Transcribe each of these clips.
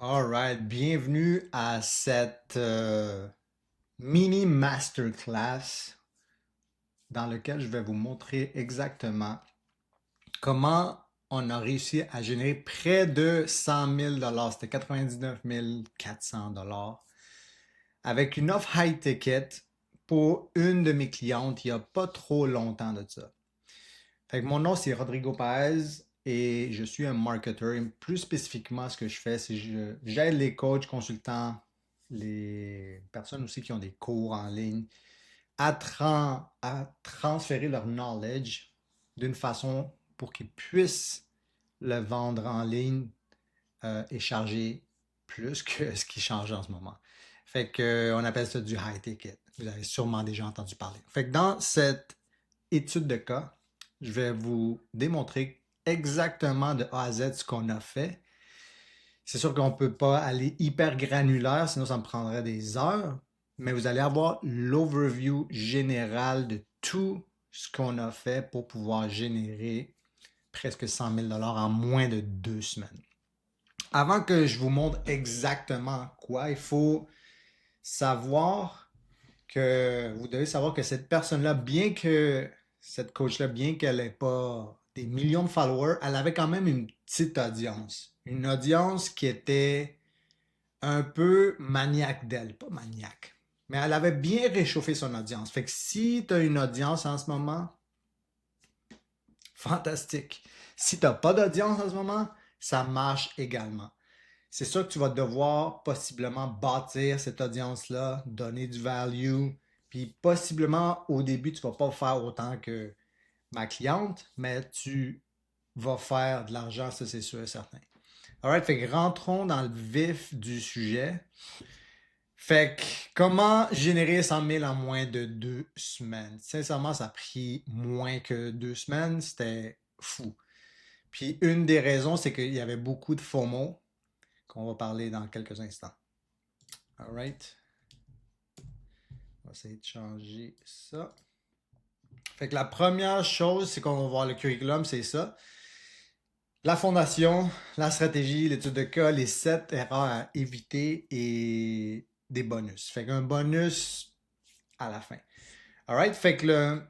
Alright, bienvenue à cette mini masterclass dans lequel je vais vous montrer exactement comment on a réussi à générer près de 100 000 dollars, c'était 99 400 dollars, avec une offre high ticket pour une de mes clientes il n'y a pas trop longtemps de ça. Fait que mon nom c'est Rodrigo Paez et je suis un marketeur. Et plus spécifiquement, ce que je fais, c'est que j'aide les coachs, consultants, les personnes aussi qui ont des cours en ligne à transférer leur knowledge d'une façon pour qu'ils puissent le vendre en ligne et charger plus que ce qu'ils chargent en ce moment. Fait que on appelle ça du high ticket. Vous avez sûrement déjà entendu parler. Fait que dans cette étude de cas, je vais vous démontrer exactement de A à Z ce qu'on a fait. C'est sûr qu'on ne peut pas aller hyper granulaire, sinon ça me prendrait des heures, mais vous allez avoir l'overview général de tout ce qu'on a fait pour pouvoir générer presque 100 000 en moins de 2 semaines. Avant que je vous montre exactement quoi, il faut savoir vous devez savoir que cette personne-là, bien que cette coach-là, bien qu'elle n'ait pas des millions de followers, elle avait quand même une petite audience. Une audience qui était un peu maniaque d'elle. Pas maniaque, mais elle avait bien réchauffé son audience. Fait que si tu as une audience en ce moment, fantastique. Si tu n'as pas d'audience en ce moment, ça marche également. C'est sûr que tu vas devoir possiblement bâtir cette audience-là, donner du value, puis possiblement au début, tu ne vas pas faire autant que ma cliente, mais tu vas faire de l'argent, ça c'est sûr et certain. Alright, fait que rentrons dans le vif du sujet. Fait que comment générer 100 000 en moins de 2 semaines? Sincèrement, ça a pris moins que 2 semaines, c'était fou. Puis une des raisons, c'est qu'il y avait beaucoup de FOMO, qu'on va parler dans quelques instants. Alright. On va essayer de changer ça. Fait que la première chose, c'est qu'on va voir le curriculum, c'est ça. La fondation, la stratégie, l'étude de cas, les 7 erreurs à éviter et des bonus. Fait qu'un bonus à la fin. Alright? Fait que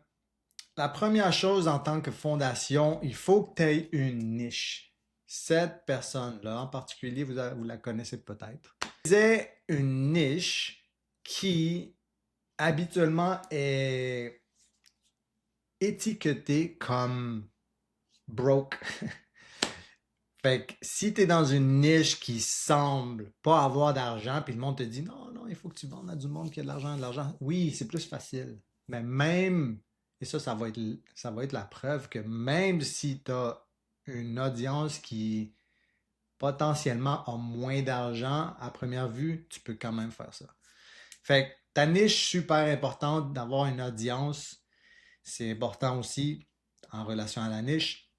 la première chose en tant que fondation, il faut que tu aies une niche. Cette personne-là, en particulier, vous la connaissez peut-être. C'est une niche qui habituellement est étiquetée comme broke. Fait que si tu es dans une niche qui semble pas avoir d'argent, puis le monde te dit non, non, il faut que tu vendes à du monde qui a de l'argent. Oui, c'est plus facile. Mais même, et ça va être la preuve que même si tu as une audience qui potentiellement a moins d'argent à première vue, tu peux quand même faire ça. Fait que ta niche, super importante d'avoir une audience. C'est important aussi, en relation à la niche,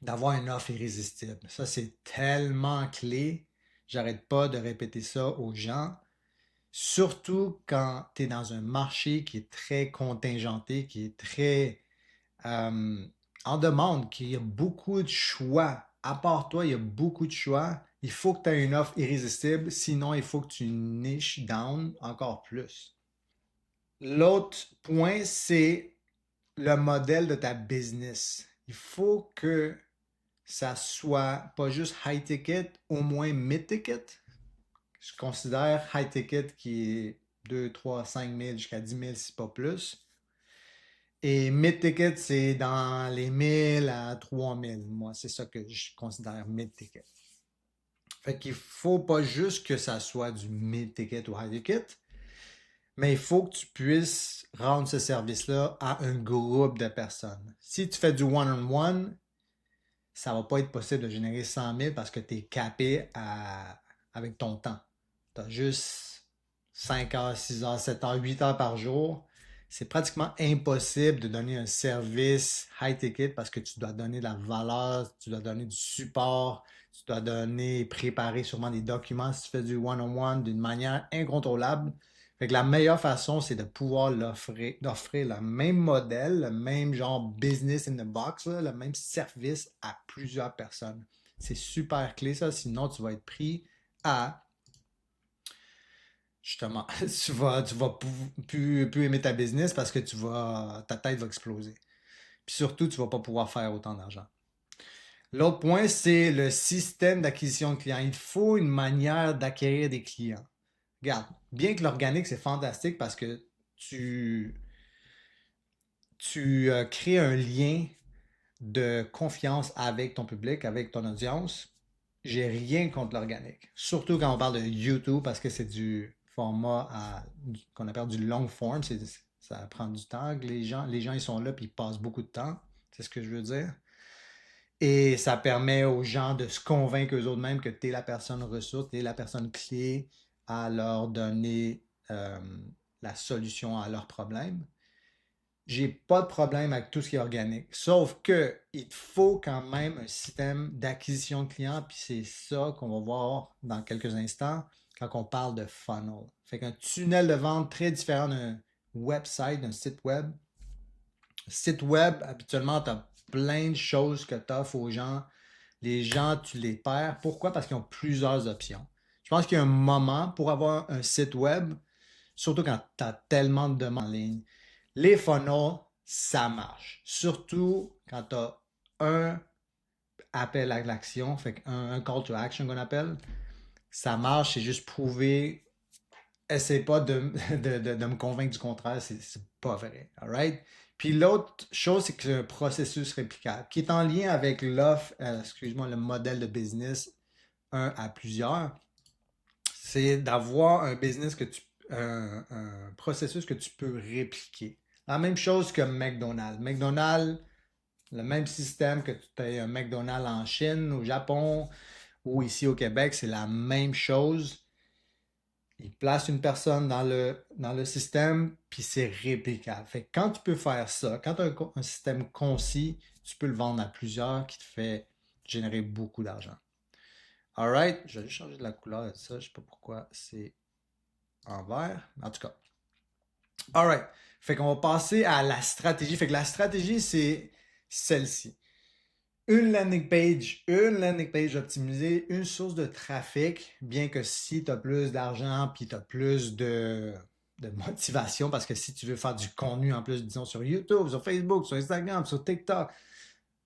d'avoir une offre irrésistible. Ça, c'est tellement clé. J'arrête pas de répéter ça aux gens. Surtout quand tu es dans un marché qui est très contingenté, qui est très euh, en demande, qui a beaucoup de choix. À part toi, il y a beaucoup de choix. Il faut que tu aies une offre irrésistible, sinon il faut que tu niches down encore plus. L'autre point, c'est le modèle de ta business. Il faut que ça soit pas juste high ticket, au moins mid ticket. Je considère high ticket qui est 2, 3, 5 000 jusqu'à 10 000 si pas plus. Et mid ticket, c'est dans les 1000 à 3000. Moi, c'est ça que je considère mid ticket. Fait qu'il faut pas juste que ça soit du mid ticket ou high ticket, mais il faut que tu puisses rendre ce service-là à un groupe de personnes. Si tu fais du one-on-one, ça va pas être possible de générer 100 000 parce que tu es capé avec ton temps. Tu as juste 5 heures, 6 heures, 7 heures, 8 heures par jour. C'est pratiquement impossible de donner un service high ticket parce que tu dois donner de la valeur, tu dois donner du support, tu dois préparer sûrement des documents si tu fais du one-on-one d'une manière incontrôlable. Fait que la meilleure façon, c'est de pouvoir d'offrir le même modèle, le même genre business in the box, là, le même service à plusieurs personnes. C'est super clé ça, sinon tu vas être pris à, justement, tu vas plus aimer ta business parce que ta tête va exploser. Puis surtout, tu ne vas pas pouvoir faire autant d'argent. L'autre point, c'est le système d'acquisition de clients. Il faut une manière d'acquérir des clients. Regarde, bien que l'organique, c'est fantastique parce que tu, tu crées un lien de confiance avec ton public, avec ton audience. J'ai rien contre l'organique. Surtout quand on parle de YouTube parce que c'est du format qu'on appelle du long form. Ça prend du temps. Les gens ils sont là et ils passent beaucoup de temps. C'est ce que je veux dire. Et ça permet aux gens de se convaincre eux-mêmes que tu es la personne ressource, tu es la personne clé à leur donner la solution à leurs problèmes. J'ai pas de problème avec tout ce qui est organique. Sauf que il faut quand même un système d'acquisition de clients, puis c'est ça qu'on va voir dans quelques instants quand on parle de funnel. Fait qu'un tunnel de vente très différent d'un website, d'un site web. Site web, habituellement, tu as plein de choses que tu offres aux gens. Les gens, tu les perds. Pourquoi? Parce qu'ils ont plusieurs options. Je pense qu'il y a un moment pour avoir un site web, surtout quand tu as tellement de demandes en ligne. Les funnels, ça marche. Surtout quand tu as un appel à l'action, fait un call to action qu'on appelle. Ça marche, c'est juste prouver. Essaye pas de me convaincre du contraire, c'est pas vrai. All right? Puis l'autre chose, c'est que c'est un processus réplicable qui est en lien avec l'offre, excuse-moi, le modèle de business un à plusieurs. C'est d'avoir un business un processus que tu peux répliquer. La même chose que McDonald's. McDonald's, le même système que tu aies un McDonald's en Chine, au Japon ou ici au Québec, c'est la même chose. Il place une personne dans le système, puis c'est réplicable. Fait que quand tu peux faire ça, quand tu as un système concis, tu peux le vendre à plusieurs qui te fait générer beaucoup d'argent. Alright, je vais juste changer de la couleur de ça. Je ne sais pas pourquoi c'est en vert. En tout cas. Alright. Fait qu'on va passer à la stratégie. Fait que la stratégie, c'est celle-ci. Une landing page optimisée, une source de trafic, bien que si tu as plus d'argent puis tu as plus de motivation, parce que si tu veux faire du contenu en plus, disons sur YouTube, sur Facebook, sur Instagram, sur TikTok,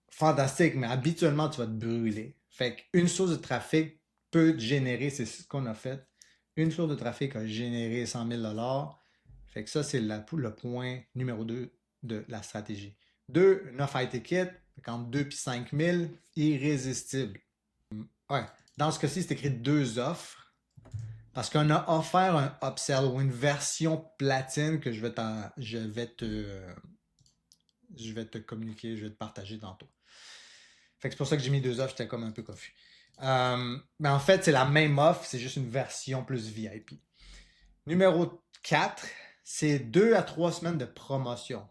fantastique, mais habituellement tu vas te brûler. Fait qu'une source de trafic peut te générer, c'est ce qu'on a fait. Une source de trafic a généré 100 000 $. Fait que ça, c'est le point numéro 2 de la stratégie. 2, une offre high ticket, entre 2 et 5 000, irrésistible. Ouais. Dans ce cas-ci, c'est écrit 2 offres parce qu'on a offert un upsell ou une version platine que je vais te communiquer, je vais te partager tantôt. Fait que c'est pour ça que j'ai mis 2 offres, j'étais comme un peu confus. Mais en fait, c'est la même offre, c'est juste une version plus VIP. Numéro 4, c'est 2 à 3 semaines de promotion.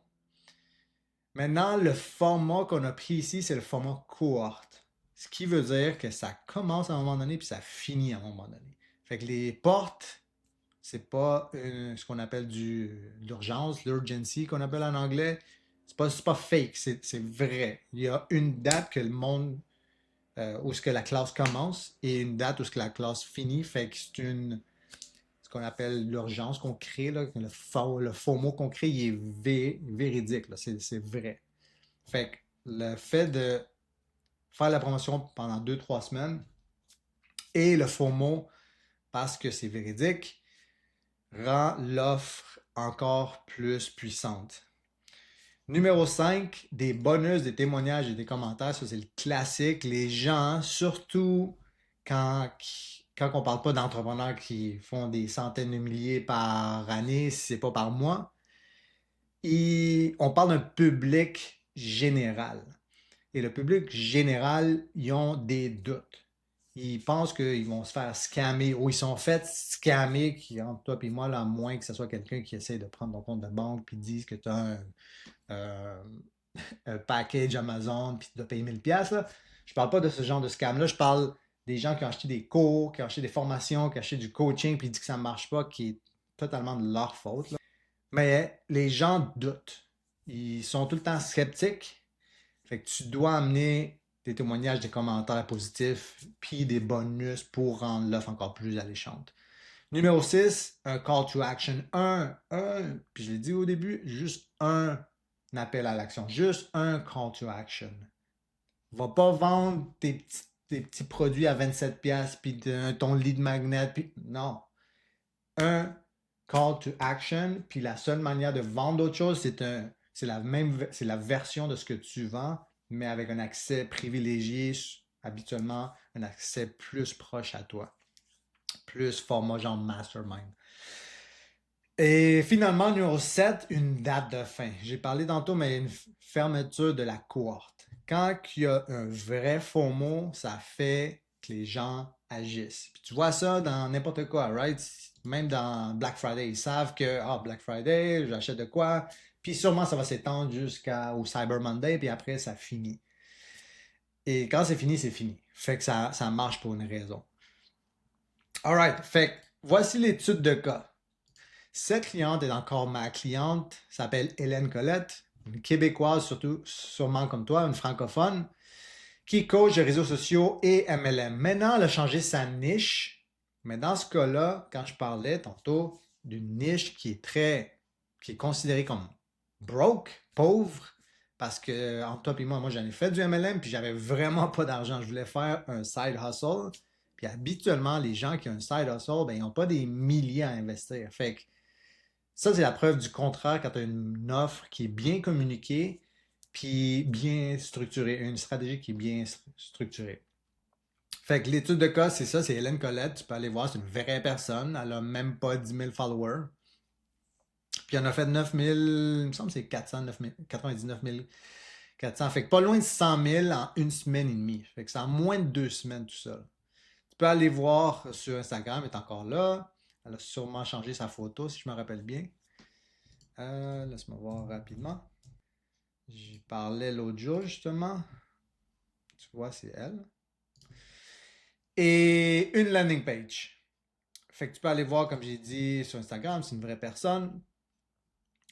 Maintenant, le format qu'on a pris ici, c'est le format cohorte. Ce qui veut dire que ça commence à un moment donné puis ça finit à un moment donné. Fait que les portes, c'est pas ce qu'on appelle l'urgence, l'urgency qu'on appelle en anglais. C'est pas fake, c'est vrai. Il y a une date que le monde, où ce que la classe commence et une date où ce que la classe finit. Fait que c'est ce qu'on appelle l'urgence qu'on crée, là, le faux mot qu'on crée, il est véridique, c'est vrai. Fait que le fait de faire la promotion pendant 2-3 semaines et le faux mot parce que c'est véridique rend l'offre encore plus puissante. Numéro 5, des bonus, des témoignages et des commentaires. Ça, c'est le classique. Les gens, surtout quand on ne parle pas d'entrepreneurs qui font des centaines de milliers par année, si ce n'est pas par mois, on parle d'un public général. Et le public général, ils ont des doutes. Ils pensent qu'ils vont se faire scammer ou ils sont faits scammer, qui entre toi et moi, là, à moins que ce soit quelqu'un qui essaie de prendre ton compte de banque puis dise que tu as euh, un package Amazon puis tu dois payer 1000 $. Là. Je parle pas de ce genre de scam-là. Je parle des gens qui ont acheté des cours, qui ont acheté des formations, qui ont acheté du coaching puis ils disent que ça ne marche pas, qui est totalement de leur faute. Là. Mais les gens doutent. Ils sont tout le temps sceptiques. Fait que tu dois amener des témoignages, des commentaires positifs, puis des bonus pour rendre l'offre encore plus alléchante. Numéro 6, un call to action. Puis je l'ai dit au début, juste un appel à l'action. Juste un call to action. Va pas vendre tes petits produits à 27$, puis ton lead magnet, puis non. Un call to action, puis la seule manière de vendre d'autres choses, c'est la version de ce que tu vends, mais avec un accès privilégié, habituellement un accès plus proche à toi, plus format genre mastermind. Et finalement, numéro 7, une date de fin. J'ai parlé tantôt, mais une fermeture de la cohorte. Quand il y a un vrai FOMO, ça fait que les gens agissent. Puis tu vois ça dans n'importe quoi, right? Même dans Black Friday, ils savent que Black Friday, j'achète de quoi. Puis sûrement, ça va s'étendre jusqu'au Cyber Monday, puis après, ça finit. Et quand c'est fini, c'est fini. Fait que ça marche pour une raison. Alright, fait que voici l'étude de cas. Cette cliente est encore ma cliente, s'appelle Hélène Colette, une Québécoise sûrement comme toi, une francophone, qui coach les réseaux sociaux et MLM. Maintenant, elle a changé sa niche, mais dans ce cas-là, quand je parlais tantôt d'une niche qui est considérée comme broke, pauvre, parce que entre toi et moi j'en ai fait du MLM, puis j'avais vraiment pas d'argent. Je voulais faire un side hustle. Puis habituellement, les gens qui ont un side hustle, ben, ils n'ont pas des milliers à investir. Fait que ça, c'est la preuve du contraire quand tu as une offre qui est bien communiquée puis bien structurée, une stratégie qui est bien structurée. Fait que l'étude de cas, c'est ça, c'est Hélène Colette. Tu peux aller voir, c'est une vraie personne. Elle a même pas 10 000 followers. Puis elle en a fait 9 000, il me semble que c'est 400, 99 400. Fait que pas loin de 100 000 en une semaine et demie. Fait que c'est en moins de 2 semaines tout ça. Tu peux aller voir sur Instagram, elle est encore là. Elle a sûrement changé sa photo, si je me rappelle bien. Laisse-moi voir rapidement. J'y parlais l'autre jour, justement. Tu vois, c'est elle. Et une landing page. Fait que tu peux aller voir, comme j'ai dit, sur Instagram, c'est une vraie personne.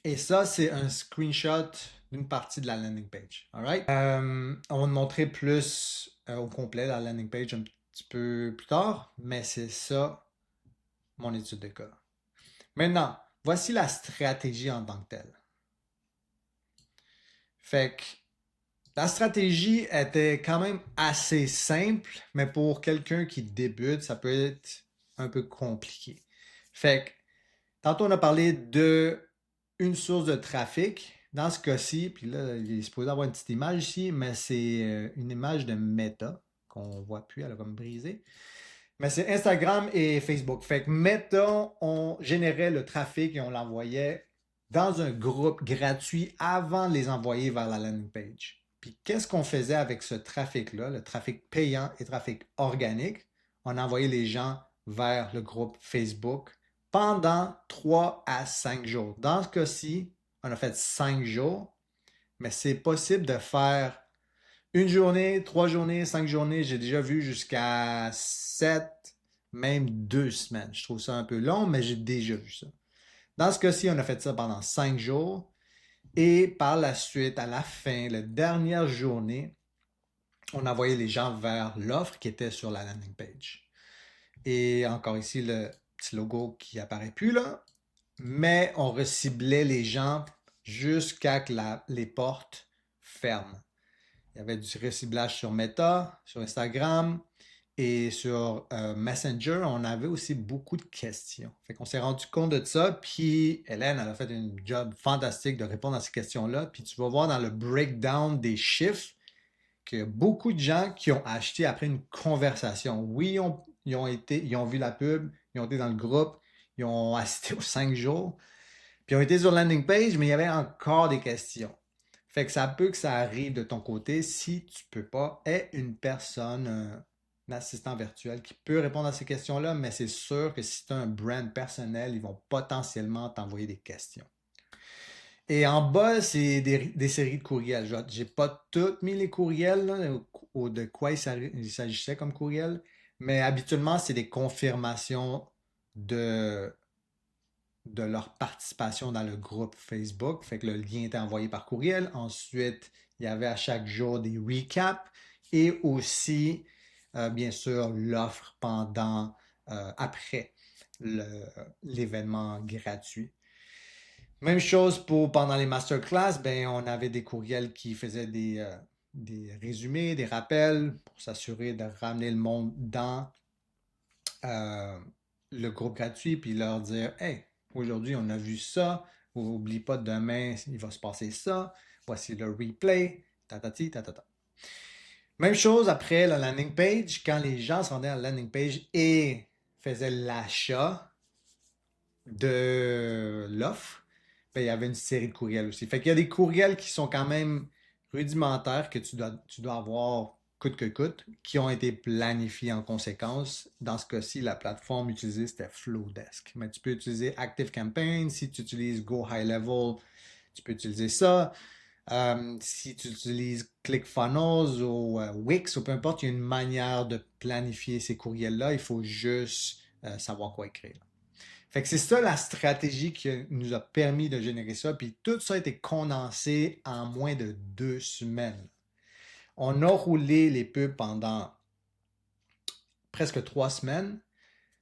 Et ça, c'est un screenshot d'une partie de la landing page. Alright? On va te montrer plus au complet la landing page un petit peu plus tard, mais c'est ça mon étude de cas. Maintenant, voici la stratégie en tant que telle. Fait que la stratégie était quand même assez simple, mais pour quelqu'un qui débute, ça peut être un peu compliqué. Fait que tantôt on a parlé de une source de trafic. Dans ce cas-ci, puis là, il est supposé avoir une petite image ici, mais c'est une image de Meta qu'on voit plus, elle a comme brisé. Mais c'est Instagram et Facebook. Fait que Meta, on générait le trafic et on l'envoyait dans un groupe gratuit avant de les envoyer vers la landing page. Puis qu'est-ce qu'on faisait avec ce trafic-là, le trafic payant et trafic organique? On envoyait les gens vers le groupe Facebook pendant 3 à 5 jours. Dans ce cas-ci, on a fait 5 jours, mais c'est possible de faire une journée, 3 journées, 5 journées. J'ai déjà vu jusqu'à 7, même 2 semaines. Je trouve ça un peu long, mais j'ai déjà vu ça. Dans ce cas-ci, on a fait ça pendant 5 jours. Et par la suite, à la fin, la dernière journée, on envoyait les gens vers l'offre qui était sur la landing page. Et encore ici, le petit logo qui apparaît plus là. Mais on reciblait les gens jusqu'à que les portes ferment. Il y avait du reciblage sur Meta, sur Instagram et sur Messenger. On avait aussi beaucoup de questions. Fait qu'on s'est rendu compte de ça. Puis Hélène, elle a fait un job fantastique de répondre à ces questions-là. Puis tu vas voir dans le breakdown des chiffres qu'il y a beaucoup de gens qui ont acheté après une conversation. Oui, ils ont vu la pub, ils ont été dans le groupe, ils ont assisté aux 5 jours, puis ils ont été sur la landing page, mais il y avait encore des questions. Fait que ça peut que ça arrive de ton côté si tu peux pas être une personne, un assistant virtuel qui peut répondre à ces questions-là, mais c'est sûr que si tu as un brand personnel, ils vont potentiellement t'envoyer des questions. Et en bas, c'est des séries de courriels. J'ai pas toutes mis les courriels, là, de quoi il s'agissait comme courriel, mais habituellement, c'est des confirmations de, de leur participation dans le groupe Facebook. Fait que le lien était envoyé par courriel. Ensuite, il y avait à chaque jour des recaps et aussi, bien sûr, l'offre après l'événement gratuit. Même chose pour pendant les masterclass, ben, on avait des courriels qui faisaient des résumés, des rappels pour s'assurer de ramener le monde dans euh, le groupe gratuit, puis leur dire, hey, aujourd'hui on a vu ça, n'oublie pas demain il va se passer ça, voici le replay, tatati, tatata. Même chose après la landing page, quand les gens se rendaient à la landing page et faisaient l'achat de l'offre, ben, il y avait une série de courriels aussi. Fait qu'il y a des courriels qui sont quand même rudimentaires que tu dois avoir coûte que coûte, qui ont été planifiés en conséquence. Dans ce cas-ci, la plateforme utilisée, c'était Flowdesk. Mais tu peux utiliser ActiveCampaign. Si tu utilises Go High Level, tu peux utiliser ça. Si tu utilises ClickFunnels ou Wix ou peu importe, il y a une manière de planifier ces courriels-là. Il faut juste savoir quoi écrire. Fait que c'est ça la stratégie qui nous a permis de générer ça. Puis tout ça a été condensé en moins de 2 semaines. On a roulé les pubs pendant presque 3 semaines.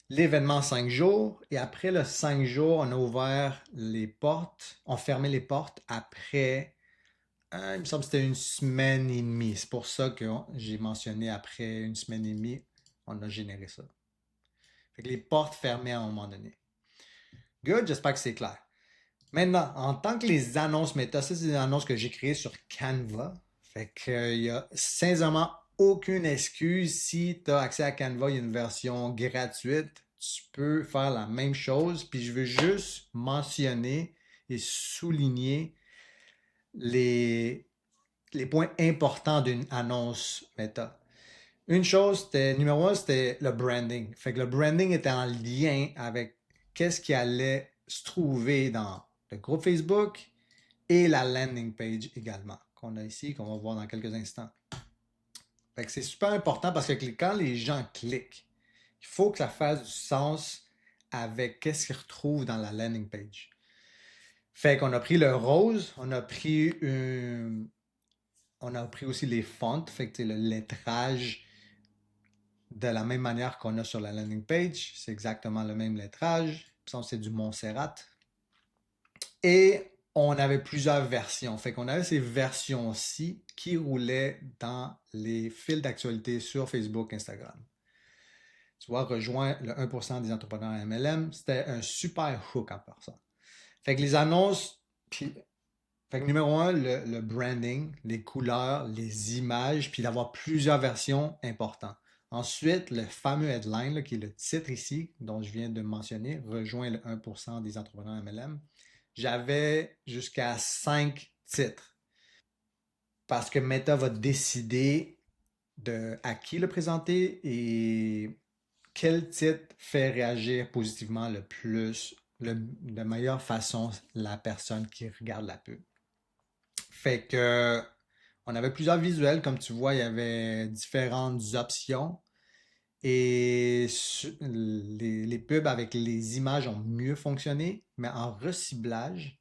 L'événement 5 jours. Et après le 5 jours, on a ouvert les portes. On fermait les portes après, il me semble que c'était 1 semaine et demie. C'est pour ça que j'ai mentionné après 1 semaine et demie, on a généré ça. Fait que les portes fermaient à un moment donné. Good, j'espère que c'est clair. Maintenant, en tant que les annonces méta, ça, c'est des annonces que j'ai créées sur Canva. Fait qu'il y a sincèrement aucune excuse. Si tu as accès à Canva, il y a une version gratuite. Tu peux faire la même chose. Puis je veux juste mentionner et souligner les points importants d'une annonce méta. Une chose, numéro un, c'était le branding. Fait que le branding était en lien avec qu'est-ce qui allait se trouver dans le groupe Facebook et la landing page également, qu'on a ici, qu'on va voir dans quelques instants. Fait que c'est super important parce que quand les gens cliquent, il faut que ça fasse du sens avec qu'est-ce qu'ils retrouvent dans la landing page. Fait qu'on a pris le rose, on a pris aussi les fonts, fait que le lettrage de la même manière qu'on a sur la landing page, c'est exactement le même lettrage. Puis c'est du Montserrat. Et on avait plusieurs versions. Fait qu'on avait ces versions-ci qui roulaient dans les fils d'actualité sur Facebook, Instagram. Tu vois, rejoins le 1% des entrepreneurs MLM. C'était un super hook en passant. Fait que les annonces, puis, fait que numéro un, le branding, les couleurs, les images, puis d'avoir plusieurs versions, important. Ensuite, le fameux headline, là, qui est le titre ici, dont je viens de mentionner, rejoint le 1% des entrepreneurs MLM. J'avais jusqu'à 5 titres. Parce que Meta va décider à qui le présenter et quel titre fait réagir positivement le plus, de meilleure façon, la personne qui regarde la pub. Fait que on avait plusieurs visuels, comme tu vois, il y avait différentes options. Et les pubs avec les images ont mieux fonctionné, mais en reciblage,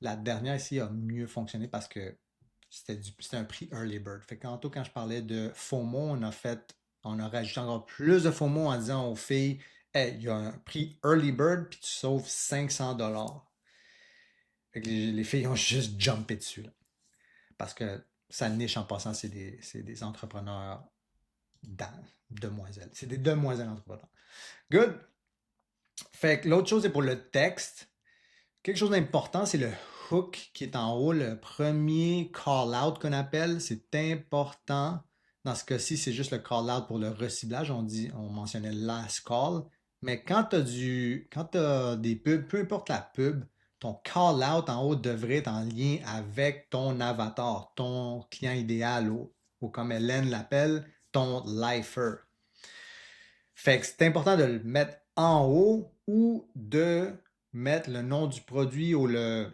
la dernière ici a mieux fonctionné parce que c'était un prix early bird. Fait que quand je parlais de FOMO, on a rajouté encore plus de FOMO en disant aux filles, hey, il y a un prix early bird puis tu sauves 500 $. Fait que les filles ont juste jumpé dessus, là. Parce que sa niche en passant, c'est des entrepreneurs demoiselles. C'est des demoiselles entrepreneurs. Good. Fait que l'autre chose, c'est pour le texte. Quelque chose d'important, c'est le hook qui est en haut, le premier call-out qu'on appelle. C'est important. Dans ce cas-ci, c'est juste le call-out pour le reciblage. On mentionnait last call. Mais quand tu as des pubs, peu importe la pub, ton call-out en haut devrait être en lien avec ton avatar, ton client idéal ou comme Hélène l'appelle, ton lifer. Fait que c'est important de le mettre en haut ou de mettre le nom du produit ou le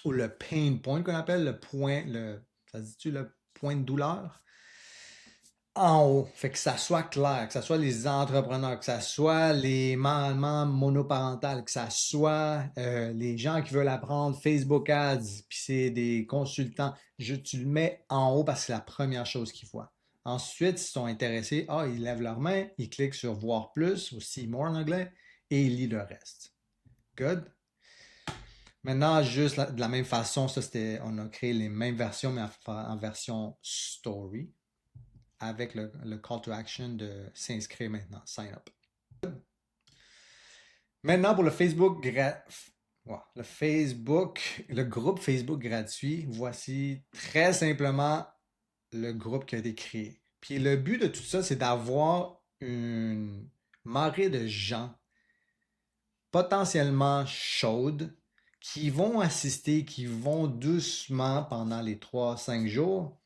pain point qu'on appelle, ça dit-tu le point de douleur? En haut. Fait que ça soit clair, que ça soit les entrepreneurs, que ça soit les mamans monoparentales, que ça soit les gens qui veulent apprendre Facebook Ads, puis c'est des consultants. Tu le mets en haut parce que c'est la première chose qu'ils voient. Ensuite, s'ils sont intéressés, ils lèvent leur main, ils cliquent sur voir plus, ou see more en anglais, et ils lisent le reste. Good. Maintenant, juste de la même façon, on a créé les mêmes versions, mais en version story, avec le call to action de s'inscrire maintenant, sign up. Maintenant, pour le le groupe Facebook gratuit, voici très simplement le groupe qui a été créé. Puis le but de tout ça, c'est d'avoir une marée de gens potentiellement chaudes qui vont assister, qui vont doucement pendant les 3-5 jours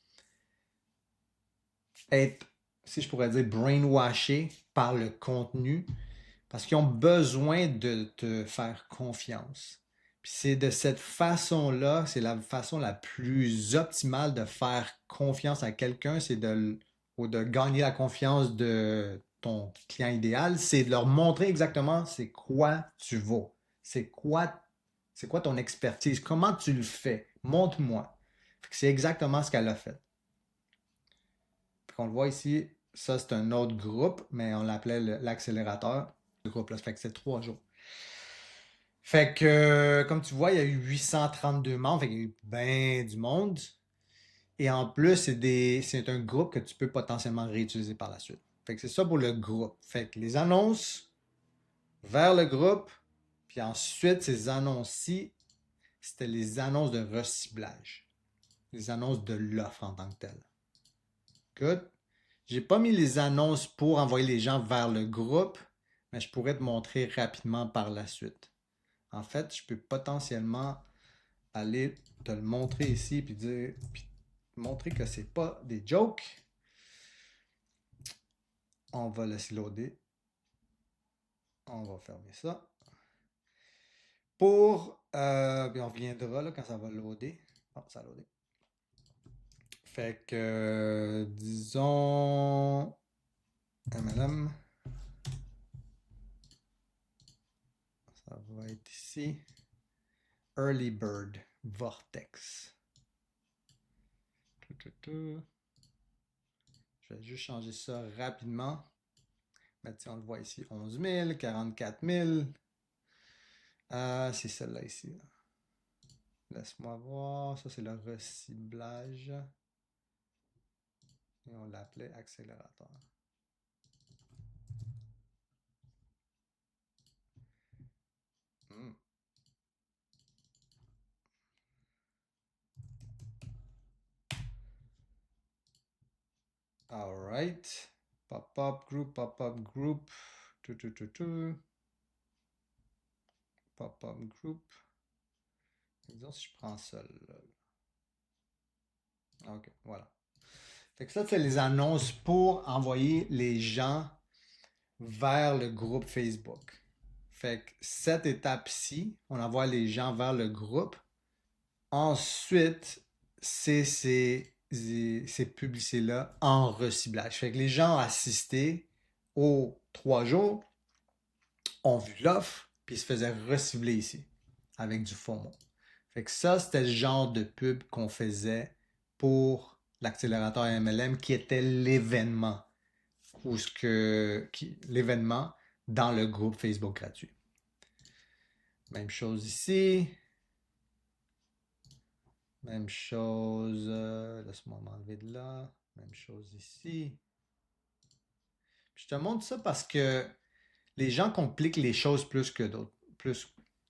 être, si je pourrais dire, brainwashés par le contenu parce qu'ils ont besoin de te faire confiance. Puis c'est de cette façon-là, c'est la façon la plus optimale de faire confiance à quelqu'un, ou de gagner la confiance de ton client idéal, c'est de leur montrer exactement c'est quoi tu vaux. C'est quoi ton expertise, comment tu le fais. Montre-moi. C'est exactement ce qu'elle a fait. Puis on le voit ici, ça c'est un autre groupe, mais on l'appelait l'accélérateur. Le groupe là, ça fait que c'est 3 jours. Fait que, comme tu vois, il y a eu 832 membres, fait qu'il y a eu bien du monde. Et en plus, c'est un groupe que tu peux potentiellement réutiliser par la suite. Fait que c'est ça pour le groupe. Fait que les annonces vers le groupe, puis ensuite, ces annonces-ci, c'était les annonces de reciblage. Les annonces de l'offre en tant que telle. Good. J'ai pas mis les annonces pour envoyer les gens vers le groupe, mais je pourrais te montrer rapidement par la suite. En fait, je peux potentiellement aller te le montrer ici puis montrer que c'est pas des jokes. On va laisser loader. On va fermer ça. Puis on reviendra là, quand ça va loader. Oh, ça a loadé. Fait que, disons, MLM. Ça va être ici. Early Bird Vortex. Je vais juste changer ça rapidement. Ben, on le voit ici, 11 000, 44 000. C'est celle-là ici. Là. Laisse-moi voir. Ça, c'est le reciblage. Et on l'appelait accélérateur. Hmm. All right. Pop-up group, pop-up group. Pop-up group. Disons si je prends ça là. Ok, voilà. Fait que ça, c'est les annonces pour envoyer les gens vers le groupe Facebook. Fait que cette étape-ci, on envoie les gens vers le groupe. Ensuite, c'est ces publicités-là en reciblage. Fait que les gens ont assisté aux 3 jours, ont vu l'offre, puis ils se faisaient recibler ici avec du FOMO. Fait que ça, c'était le genre de pub qu'on faisait pour l'accélérateur MLM qui était l'événement l'événement dans le groupe Facebook gratuit. Même chose ici. Même chose. Laisse-moi m'enlever de là. Même chose ici. Puis je te montre ça parce que les gens compliquent les choses plus que d'autres.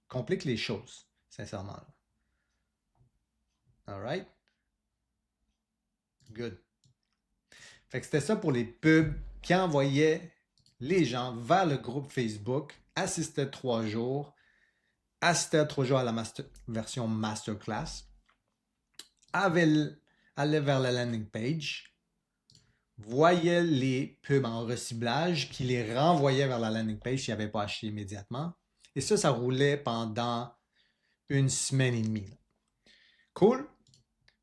Compliquent les choses, sincèrement. Alright? Good. Fait que c'était ça pour les pubs qui envoyaient les gens vers le groupe Facebook, assistaient 3 jours, assistaient 3 jours à la version masterclass, allaient vers la landing page, voyaient les pubs en reciblage qui les renvoyaient vers la landing page s'ils n'avaient pas acheté immédiatement. Et ça roulait pendant 1 semaine et demie. Cool?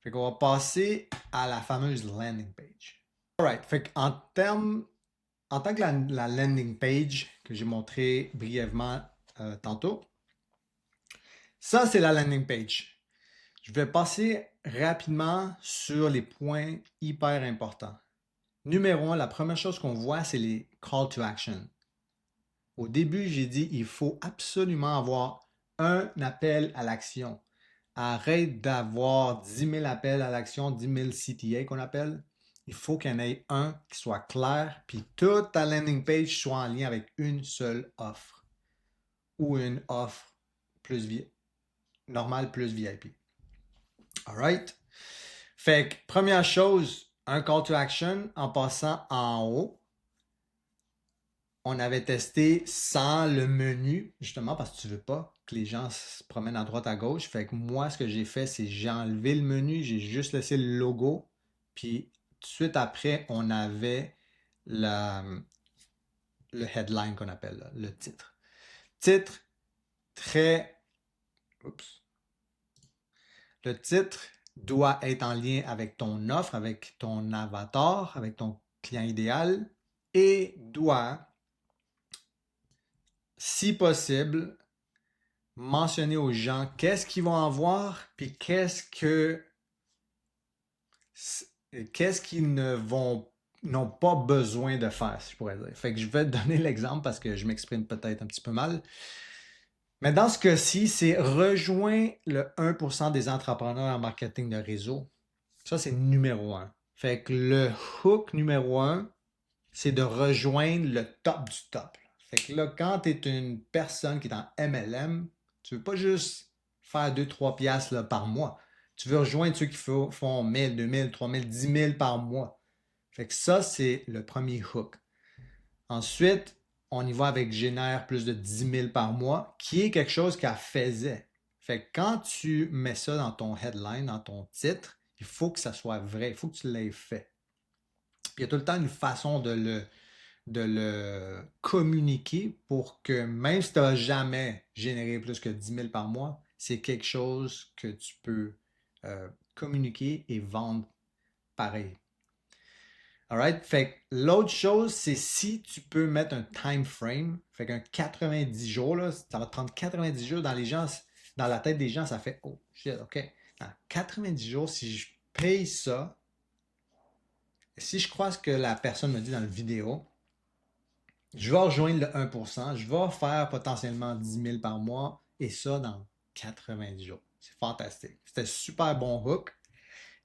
Fait qu'on va passer à la fameuse landing page. Alright, fait en tant que la landing page que j'ai montré brièvement tantôt, ça c'est la landing page. Je vais passer rapidement sur les points hyper importants. Numéro 1, la première chose qu'on voit, c'est les call to action. Au début, j'ai dit il faut absolument avoir un appel à l'action. Arrête d'avoir 10 000 appels à l'action, 10 000 CTA qu'on appelle. Il faut qu'il y en ait un qui soit clair, puis toute ta landing page soit en lien avec une seule offre ou une offre plus normale plus VIP. Alright? Fait que, première chose, un call to action en passant en haut. On avait testé sans le menu, justement parce que tu veux pas que les gens se promènent à droite à gauche. Fait que moi, ce que j'ai fait, c'est j'ai enlevé le menu, j'ai juste laissé le logo. Puis tout de suite après, on avait le headline qu'on appelle, là, le titre. Titre très... Oups. Le titre doit être en lien avec ton offre, avec ton avatar, avec ton client idéal et doit, si possible, mentionner aux gens qu'est-ce qu'ils vont en voir, puis qu'est-ce qu'ils n'ont pas besoin de faire, si je pourrais dire. Fait que je vais te donner l'exemple parce que je m'exprime peut-être un petit peu mal. Mais dans ce cas-ci, c'est rejoins le 1% des entrepreneurs en marketing de réseau. Ça, c'est numéro 1. Fait que le hook numéro 1, c'est de rejoindre le top du top. Fait que là, quand tu es une personne qui est en MLM, tu veux pas juste faire 2-3 piastres là, par mois. Tu veux rejoindre ceux qui font 1000, 2000, 3000, 10 000 par mois. Fait que ça, c'est le premier hook. Ensuite, on y va avec génère plus de 10 000 par mois, qui est quelque chose qu'elle faisait. Fait que quand tu mets ça dans ton headline, dans ton titre, il faut que ça soit vrai, il faut que tu l'aies fait. Puis il y a tout le temps une façon de le communiquer pour que même si tu n'as jamais généré plus que 10 000 par mois, c'est quelque chose que tu peux communiquer et vendre pareil. Alright? Fait que l'autre chose, c'est si tu peux mettre un time frame, fait qu'un 90 jours, là, ça va te prendre 90 jours dans la tête des gens, ça fait oh shit, ok. Dans 90 jours, si je paye ça, si je crois ce que la personne me dit dans la vidéo, je vais rejoindre le 1%, je vais faire potentiellement 10 000 par mois et ça dans 90 jours. C'est fantastique. C'était super bon hook.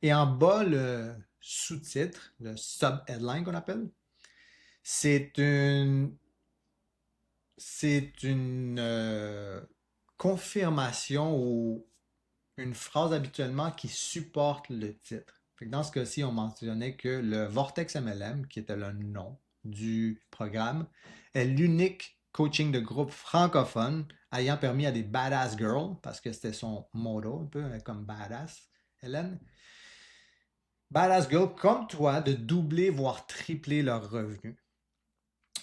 Et en bas, le sous-titre, le sub-headline qu'on appelle, c'est une confirmation ou une phrase habituellement qui supporte le titre. Fait que dans ce cas-ci, on mentionnait que le Vortex MLM, qui était le nom du programme, est l'unique coaching de groupe francophone ayant permis à des badass girls, parce que c'était son motto, un peu comme badass, Hélène, badass girls comme toi, de doubler voire tripler leurs revenus.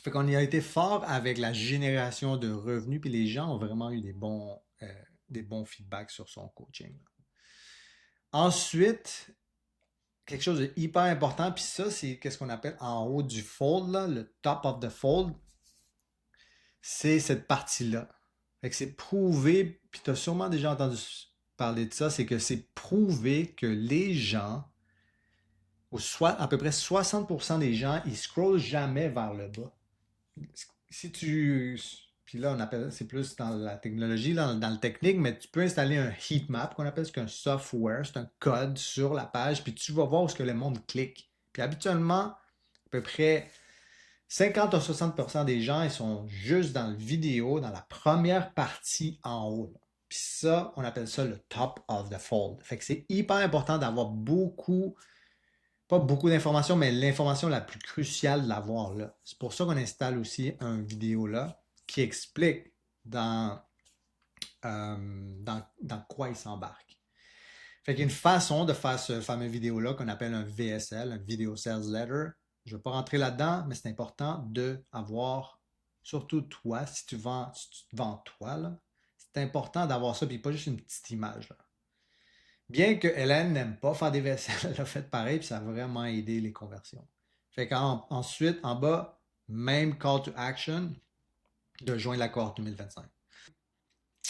Fait qu'on y a été fort avec la génération de revenus, puis les gens ont vraiment eu des bons feedbacks sur son coaching. Ensuite, quelque chose de hyper important, puis ça, c'est qu'est-ce qu'on appelle en haut du fold, là, le top of the fold, c'est cette partie-là. Fait que c'est prouvé, puis tu as sûrement déjà entendu parler de ça, c'est que c'est prouvé que les gens, ou soit à peu près 60% des gens, ils scrollent jamais vers le bas. Si tu... Puis là, on appelle, c'est plus dans la technologie, dans le technique, mais tu peux installer un heat map qu'on appelle, c'est un software, c'est un code sur la page, puis tu vas voir où ce que le monde clique. Puis habituellement, à peu près 50 à 60% des gens, ils sont juste dans le vidéo, dans la première partie en haut. Puis ça, on appelle ça le top of the fold. Fait que c'est hyper important d'avoir pas beaucoup d'informations, mais l'information la plus cruciale de l'avoir là. C'est pour ça qu'on installe aussi une vidéo là qui explique dans quoi il s'embarque. Fait qu'il y a une façon de faire ce fameux vidéo-là qu'on appelle un VSL, un Video Sales Letter. Je ne vais pas rentrer là-dedans, mais c'est important d'avoir, surtout toi, si tu te vends toi, là, c'est important d'avoir ça, puis pas juste une petite image. Là. Bien que Hélène n'aime pas faire des vaisselles, elle a fait pareil, puis ça a vraiment aidé les conversions. Fait qu'ensuite, en bas, même call to action de joindre la cohorte 2025.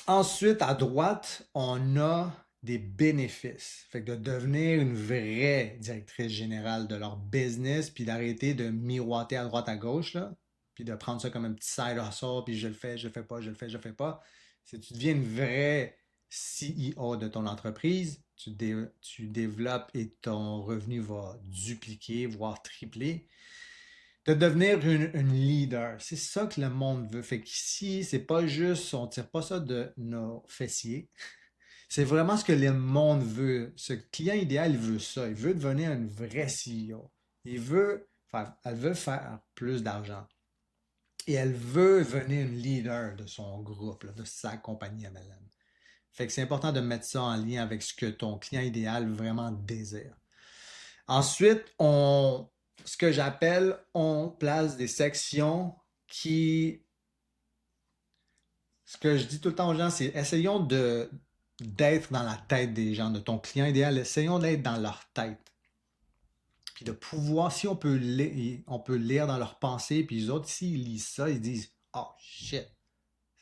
Ensuite, à droite, on a des bénéfices. Fait que de devenir une vraie directrice générale de leur business, puis d'arrêter de miroiter à droite à gauche, là, puis de prendre ça comme un petit side hustle, puis je le fais pas, je le fais, je le fais pas. C'est que tu deviens une vraie CEO de ton entreprise, tu développes et ton revenu va dupliquer, voire tripler. De devenir une leader, c'est ça que le monde veut. Fait qu'ici, c'est pas juste, on tire pas ça de nos fessiers. C'est vraiment ce que le monde veut. Ce client idéal, il veut ça. Il veut devenir une vraie CEO. Elle veut faire plus d'argent. Et elle veut devenir une leader de son groupe, là, de sa compagnie MLM. Fait que c'est important de mettre ça en lien avec ce que ton client idéal vraiment désire. Ensuite, ce que j'appelle, on place des sections qui, ce que je dis tout le temps aux gens, c'est essayons d'être dans la tête des gens, de ton client idéal, essayons d'être dans leur tête. Puis de pouvoir, si on peut lire dans leurs pensées, puis les autres, s'ils lisent ça, ils disent oh shit,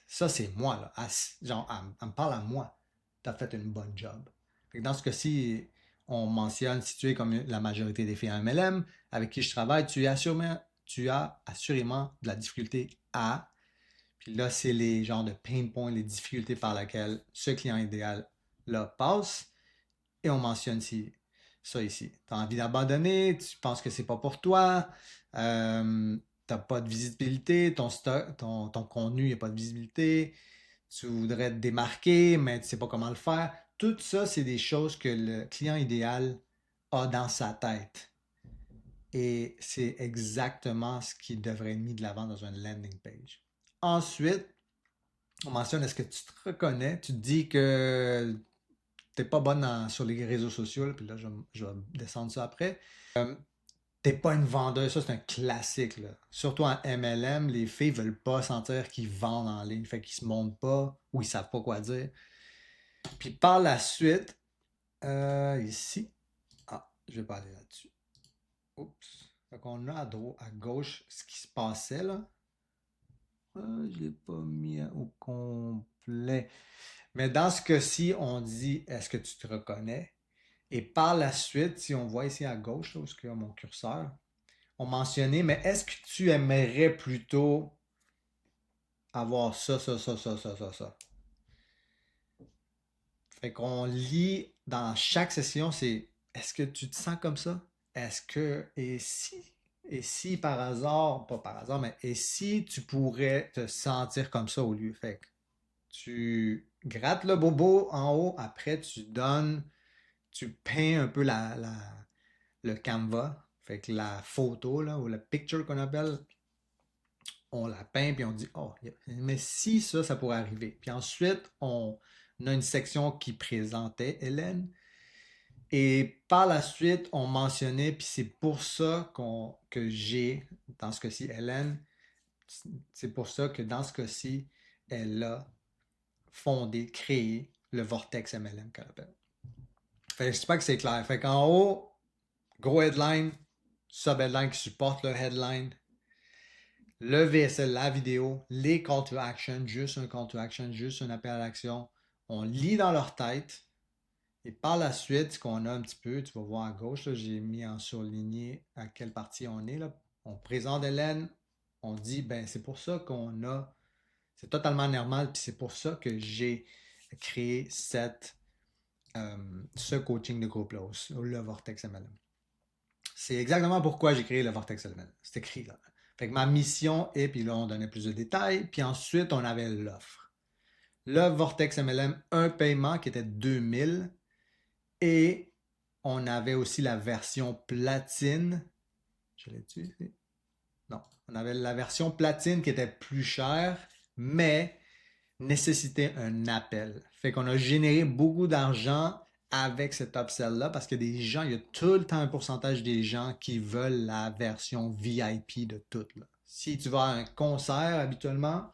ça c'est moi, là. Genre, elle me parle à moi. T'as fait une bonne job. Fait que dans ce cas-ci, on mentionne, si tu es comme la majorité des filles en MLM avec qui je travaille, tu as assurément de la difficulté à. Puis là, c'est les genres de pain points, les difficultés par lesquelles ce client idéal-là passe. Et on mentionne ça ici. Tu as envie d'abandonner, tu penses que c'est pas pour toi, tu n'as pas de visibilité, ton contenu, il n'y a pas de visibilité, tu voudrais te démarquer, mais tu ne sais pas comment le faire. Tout ça, c'est des choses que le client idéal a dans sa tête. Et c'est exactement ce qui devrait être mis de l'avant dans une landing page. Ensuite, on mentionne est-ce que tu te reconnais, tu te dis que t'es pas bonne sur les réseaux sociaux, puis là, je vais descendre ça après. T'es pas une vendeuse, ça c'est un classique. Là. Surtout en MLM, les filles veulent pas sentir qu'ils vendent en ligne, fait qu'ils se montrent pas ou ils savent pas quoi dire. Puis par la suite, ici, je vais pas aller là-dessus. Oups. Fait qu'on a à gauche ce qui se passait là. Je l'ai pas mis au complet. Mais dans ce cas-ci, on dit est-ce que tu te reconnais? Et par la suite, si on voit ici à gauche, là, où est-ce qu'il y a mon curseur, on mentionnait, mais est-ce que tu aimerais plutôt avoir ça, ça, ça, ça, ça, ça, ça? Fait qu'on lit dans chaque session, c'est est-ce que tu te sens comme ça? Est-ce que, et si par hasard, pas par hasard, mais et si tu pourrais te sentir comme ça au lieu? Fait que tu grattes le bobo en haut, après tu peins un peu le canevas, fait que la photo, là, ou la picture qu'on appelle, on la peint, puis on dit, oh, mais si ça pourrait arriver. Puis ensuite, on a une section qui présentait Hélène, et par la suite, on mentionnait, puis c'est pour ça que j'ai, dans ce cas-ci, Hélène, c'est pour ça que dans ce cas-ci, elle a fondé, créé le Vortex MLM qu'elle appelle. Fait que j'espère que c'est clair. Fait qu'en haut, gros headline, sub-headline qui supporte le headline, le VSL, la vidéo, les call to action, juste un call to action, juste un appel à l'action. On lit dans leur tête. Et par la suite, ce qu'on a un petit peu, tu vas voir à gauche, j'ai mis en surligné à quelle partie on est. Là. On présente Hélène, on dit, ben c'est pour ça qu'on a, c'est totalement normal, puis c'est pour ça que j'ai créé ce coaching de groupe-là, le Vortex MLM. C'est exactement pourquoi j'ai créé le Vortex MLM. C'est écrit là. Fait que ma mission est, puis là on donnait plus de détails, puis ensuite on avait l'offre. Le Vortex MLM, un paiement qui était 2000 et on avait aussi la version platine. Je l'ai dit? Non. On avait la version platine qui était plus chère, mais nécessitait un appel. Fait qu'on a généré beaucoup d'argent avec cet upsell-là parce que des gens, il y a tout le temps un pourcentage des gens qui veulent la version VIP de tout. Là. Si tu vas à un concert habituellement,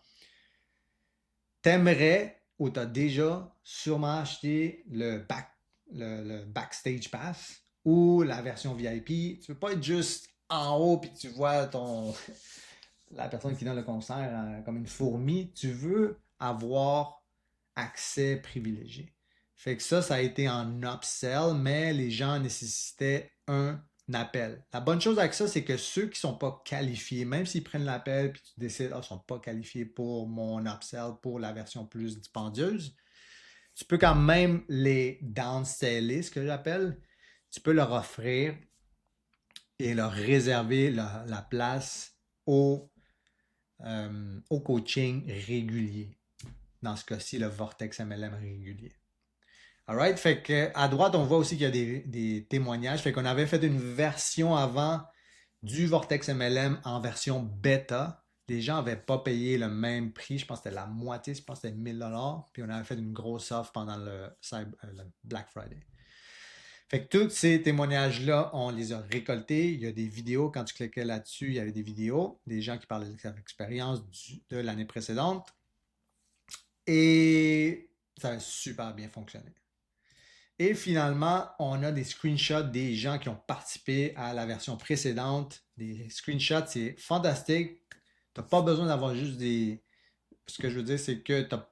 t'aimerais ou t'as déjà sûrement acheté le backstage pass ou la version VIP. Tu peux pas être juste en haut puis tu vois la personne qui donne le concert comme une fourmi. Tu veux avoir accès privilégié. Fait que ça a été en upsell, mais les gens nécessitaient un appel. La bonne chose avec ça, c'est que ceux qui ne sont pas qualifiés, même s'ils prennent l'appel puis tu décides, ah, ils ne sont pas qualifiés pour mon upsell, pour la version plus dispendieuse, tu peux quand même les downseller, ce que j'appelle. Tu peux leur offrir et leur réserver la place au coaching régulier. Dans ce cas-ci, le Vortex MLM régulier. Alright, fait que à droite, on voit aussi qu'il y a des témoignages. Fait qu'on avait fait une version avant du Vortex MLM en version bêta. Les gens n'avaient pas payé le même prix. Je pense que c'était la moitié, je pense que c'était 1000$. Puis on avait fait une grosse offre pendant le Black Friday. Fait que tous ces témoignages-là, on les a récoltés. Il y a des vidéos. Quand tu cliquais là-dessus, il y avait des vidéos. Des gens qui parlaient de leur expérience de l'année précédente. Et ça a super bien fonctionné. Et finalement, on a des screenshots des gens qui ont participé à la version précédente. Des screenshots, c'est fantastique. Tu n'as pas besoin d'avoir juste des... Ce que je veux dire, c'est que tu as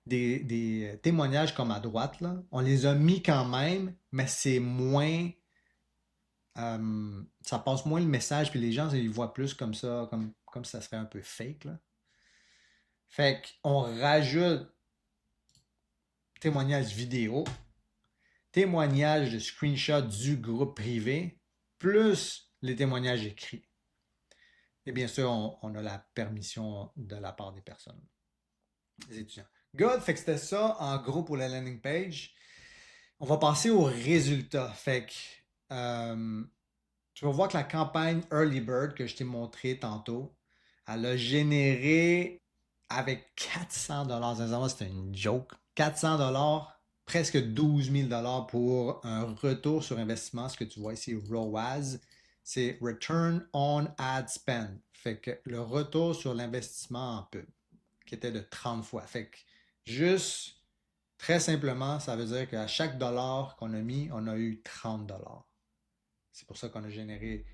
des témoignages comme à droite, là. On les a mis quand même, mais c'est moins... ça passe moins le message, puis les gens, ils voient plus comme ça, comme ça serait un peu fake, là. Fait qu'on rajoute témoignages vidéo, témoignages de screenshots du groupe privé, plus les témoignages écrits. Et bien sûr, on a la permission de la part des personnes, des étudiants. Good, fait que c'était ça en gros pour la landing page. On va passer aux résultats. Fait que tu vas voir que la campagne Early Bird que je t'ai montré tantôt, elle a généré avec 400$. Sincèrement, c'était une joke. 400$, presque 12 000$ pour un retour sur investissement. Ce que tu vois ici, ROAS, c'est Return on Ad Spend. Fait que le retour sur l'investissement en pub, qui était de 30 fois. Fait que juste, très simplement, ça veut dire qu'à chaque dollar qu'on a mis, on a eu 30$. C'est pour ça qu'on a généré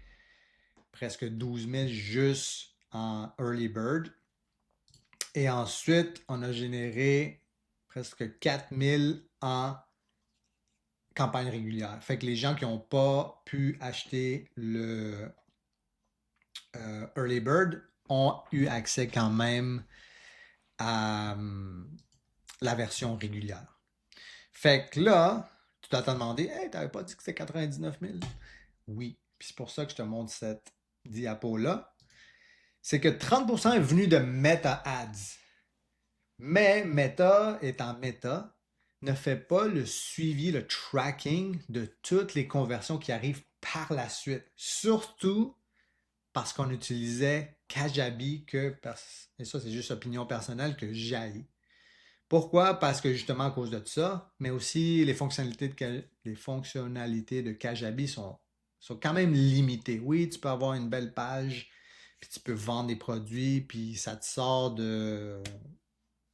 presque 12 000 juste en Early Bird. Et ensuite, on a généré presque 4 000 en campagne régulière. Fait que les gens qui n'ont pas pu acheter le Early Bird ont eu accès quand même à la version régulière. Fait que là, tu dois te demander, hey, t'avais pas dit que c'était 99 000? Oui. Puis c'est pour ça que je te montre cette diapo-là. C'est que 30% est venu de Meta Ads. Mais Meta étant Meta, ne fait pas le suivi, le tracking de toutes les conversions qui arrivent par la suite. Surtout parce qu'on utilisait Kajabi et ça c'est juste opinion personnelle, que j'haïs. Pourquoi? Parce que justement à cause de ça, mais aussi les fonctionnalités de Kajabi sont quand même limitées. Oui, tu peux avoir une belle page, puis tu peux vendre des produits, puis ça te sort de...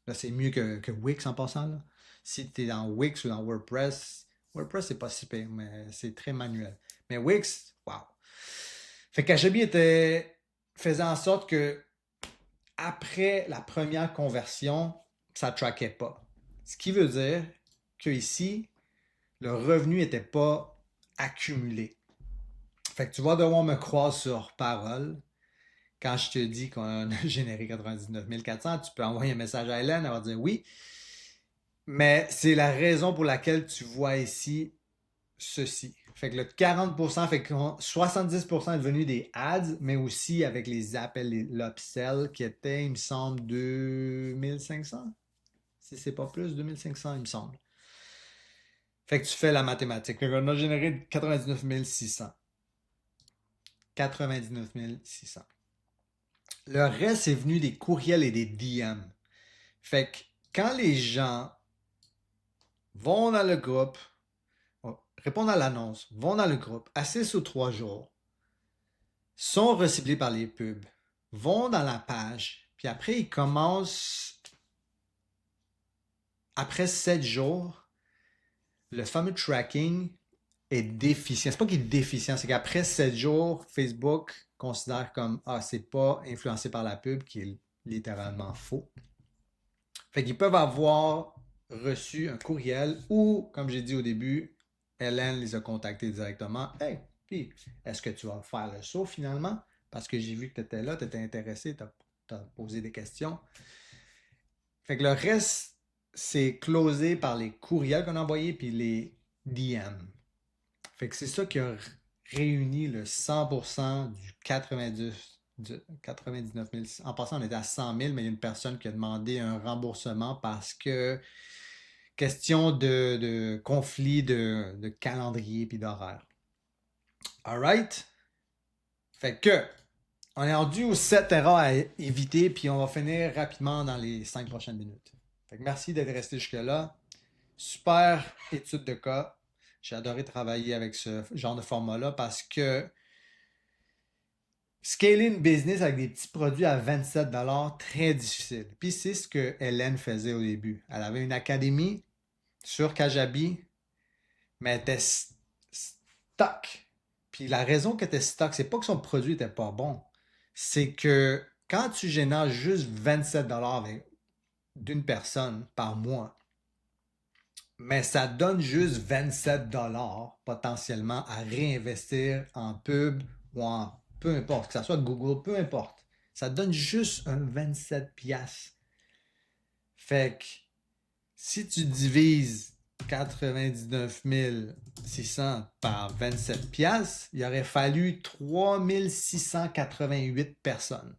Là, c'est mieux que Wix en passant, là. Si tu es dans Wix ou dans WordPress, WordPress, c'est pas si pire, mais c'est très manuel. Mais Wix, wow! Fait que Kajabi faisait en sorte que après la première conversion, ça ne traquait pas. Ce qui veut dire que ici, le revenu n'était pas accumulé. Fait que tu vas devoir me croire sur parole. Quand je te dis qu'on a généré 99 400, tu peux envoyer un message à Hélène, elle va dire oui. Mais c'est la raison pour laquelle tu vois ici ceci. Fait que le 40%, fait que 70% est devenu des ads, mais aussi avec les appels, l'upsell qui était, il me semble, 2500. Si c'est pas plus, 2500, il me semble. Fait que tu fais la mathématique. Fait qu'on a généré 99 600. 99 600. Le reste est venu des courriels et des DM. Fait que quand les gens vont dans le groupe, répondent à l'annonce, vont dans le groupe, assistent aux 3 jours, sont reciblés par les pubs, vont dans la page, puis après ils commencent, après 7 jours, le fameux tracking est déficient. C'est pas qu'il est déficient, c'est qu'après 7 jours, Facebook considère comme c'est pas influencé par la pub, qui est littéralement faux. Fait qu'ils peuvent avoir reçu un courriel ou, comme j'ai dit au début, Hélène les a contactés directement. Hey, puis, est-ce que tu vas faire le saut finalement? Parce que j'ai vu que tu étais là, tu étais intéressé, tu as posé des questions. Fait que le reste, c'est closé par les courriels qu'on a envoyés puis les DM. Fait que c'est ça qui a réuni le 100% du 99 000. En passant, on était à 100 000, mais il y a une personne qui a demandé un remboursement parce que question de conflit de calendrier puis d'horaire. Alright? Fait que, on est rendu aux 7 erreurs à éviter, puis on va finir rapidement dans les 5 prochaines minutes. Fait que merci d'être resté jusque-là. Super étude de cas. J'ai adoré travailler avec ce genre de format-là parce que scaler une business avec des petits produits à 27 très difficile. Puis c'est ce que Hélène faisait au début. Elle avait une académie sur Kajabi, mais elle était stock. Puis la raison qu'elle était stock, c'est pas que son produit était pas bon. C'est que quand tu génères juste 27 d'une personne par mois, mais ça donne juste 27 potentiellement à réinvestir en pub ou en peu importe, que ce soit Google, peu importe. Ça donne juste un 27 piastres. Fait que si tu divises 99 600 par 27 piastres, il aurait fallu 3688 personnes.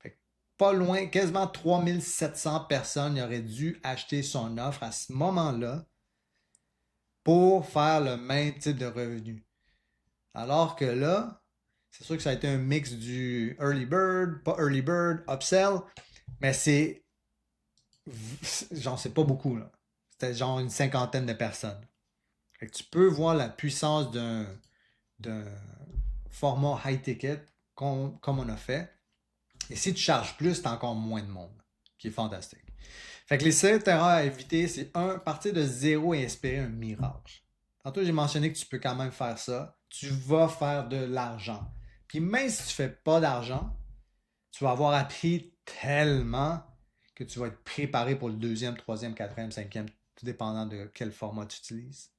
Fait que pas loin, quasiment 3700 personnes auraient dû acheter son offre à ce moment-là pour faire le même type de revenu. Alors que là, c'est sûr que ça a été un mix du early bird, pas early bird, upsell, mais c'est pas beaucoup, là. C'était genre une cinquantaine de personnes. Fait que tu peux voir la puissance d'un format high ticket comme on a fait. Et si tu charges plus, t'as encore moins de monde, qui est fantastique. Fait que les 7 erreurs à éviter, c'est un, partir de zéro et espérer un miracle. Tantôt, j'ai mentionné que tu peux quand même faire ça. Tu vas faire de l'argent. Puis même si tu fais pas d'argent, tu vas avoir appris tellement que tu vas être préparé pour le deuxième, troisième, quatrième, cinquième, tout dépendant de quel format tu utilises.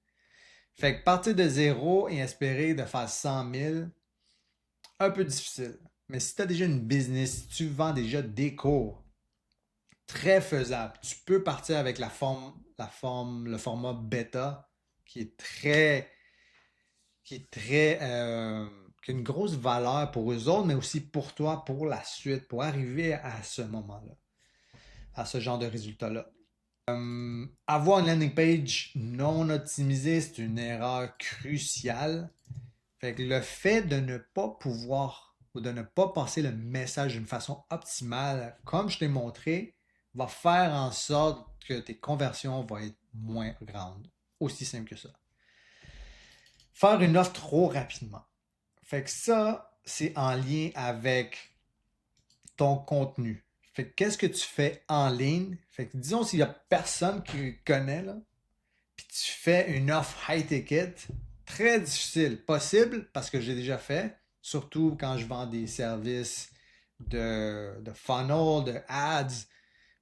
Fait que partir de zéro et espérer de faire 100 000, un peu difficile. Mais si tu as déjà une business, si tu vends déjà des cours, très faisable. Tu peux partir avec le format bêta qui est qui a une grosse valeur pour eux autres, mais aussi pour toi, pour la suite, pour arriver à ce moment-là, à ce genre de résultat-là. Avoir une landing page non optimisée, c'est une erreur cruciale. Fait que le fait de ne pas pouvoir ou de ne pas passer le message d'une façon optimale, comme je t'ai montré, va faire en sorte que tes conversions vont être moins grandes. Aussi simple que ça. Faire une offre trop rapidement. Fait que ça, c'est en lien avec ton contenu. Fait que qu'est-ce que tu fais en ligne? Fait que disons s'il y a personne qui connaît, là, puis tu fais une offre high ticket, très difficile. Possible parce que j'ai déjà fait, surtout quand je vends des services de funnel, de ads.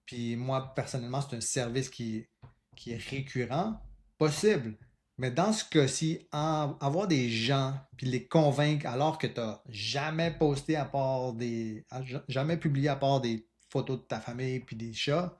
Puis moi, personnellement, c'est un service qui est récurrent. Possible. Mais dans ce cas-ci, avoir des gens puis les convaincre alors que tu n'as jamais posté à part jamais publié à part des photos de ta famille puis des chats,